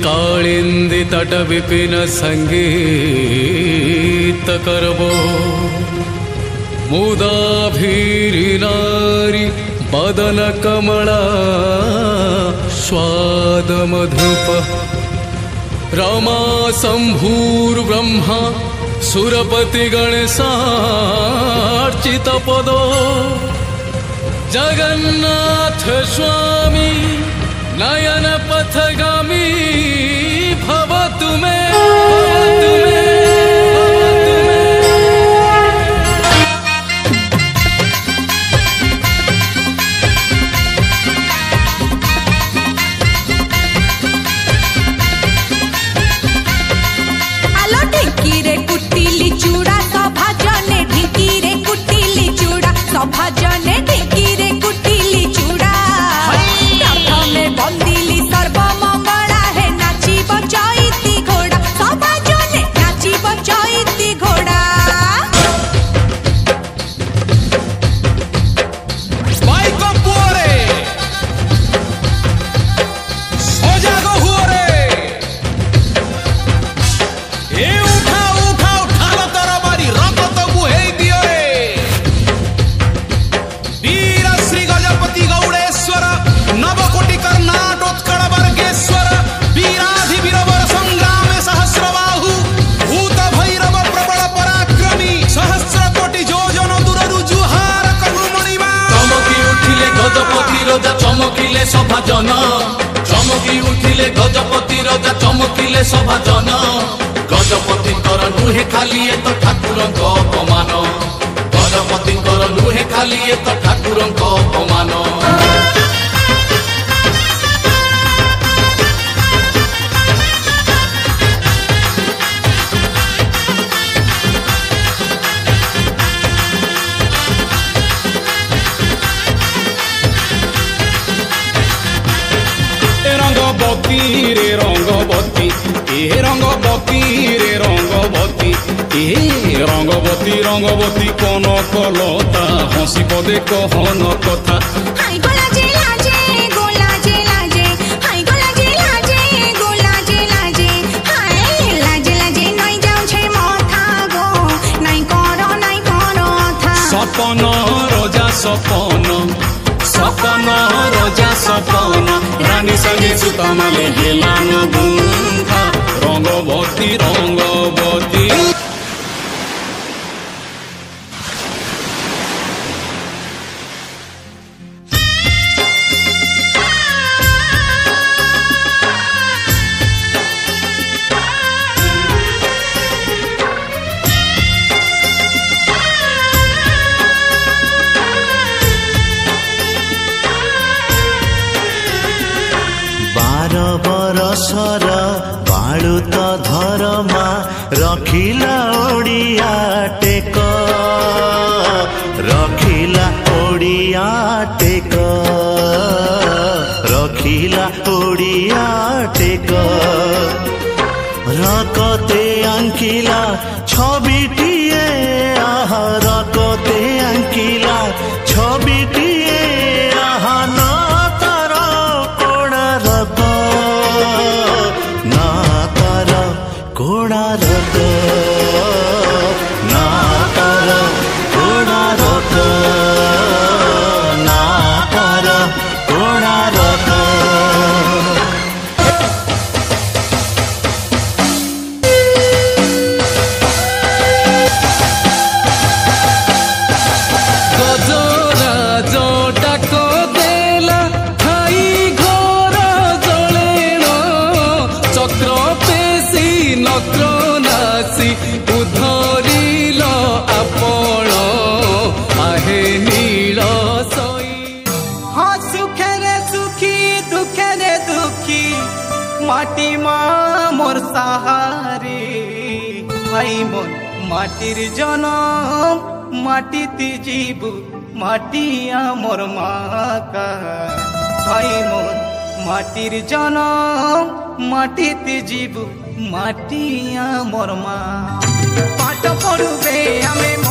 कालिंदी तट विपिन संगीत करबो मुदा भीरी नारी बदन कमला स्वाद मधुप रमा शंभुर ब्रह्मा सुरपति गणेशार्चित पदो जगन्नाथ स्वामी नयन पथगामी भवतु मे भजने ढिकी रे कुटिली चूड़ा प्रथमे बंदिली सर्वमंगला हे नाची बजाईती घोड़ा सभजने नाची बजाईती घोड़ा माइक पुअरे सजाग हुअरे ए उठा उठा उठाल तरबारी रगत बुहेई दियो रे वीर श्री गजपति गौड़ेश्वर नवकोटि कर्नाटोत्कल वर्गेश्वर वीराधि वीरवर संग्राम सहस्रबाहु भूत भैरव प्रबल पराक्रमी सहस्र कोटि योजन दूररु जुहार कनु मणिमा चमकी उठिले गजपति राजा चमकिले सभाजन चमकी उठिले गजपति राजा चमकिले सभाजन गजपति नुहे खाली ए तो ठाकुरଙ୍କ अपमान गजपति नुहे खाली ए तो ठाकुरଙ୍କ अपमान रंगबती रे रंगबती ए रंगबती रे रंगबती ए रंगबती रंगबती कोन कलता हसी पदे कहन कथा हाय गोला जे लाजे गोला जे लाजे हाय गोला जे लाजे गोला जे लाजे हाय लाजे लाजे नई जाऊ छे माथा गो नई करो था सपन रोजा सपन सपन रोजा सपन रानी संगे सुतमाले हेलान गुंथा रंगबती रंगबती बरसर बालुत धरमा रखिला ओडिया टेक रखिला ओडिया टेक रखिला ओडिया टेक रकते अंकिला छबिटिए आह रकते अंकिला छबिटिए आह न तर कोणारक ना तर कोणारक ना तर कोणारक ना तर कोणारक माटी मोर सहारे भाई मोर माटिर जनम माटी जीबू माटिया मोर माका भाई मोर माटिर जनम माटी जीबू माटिया मोर मा पाठ पढ़ुबे हमें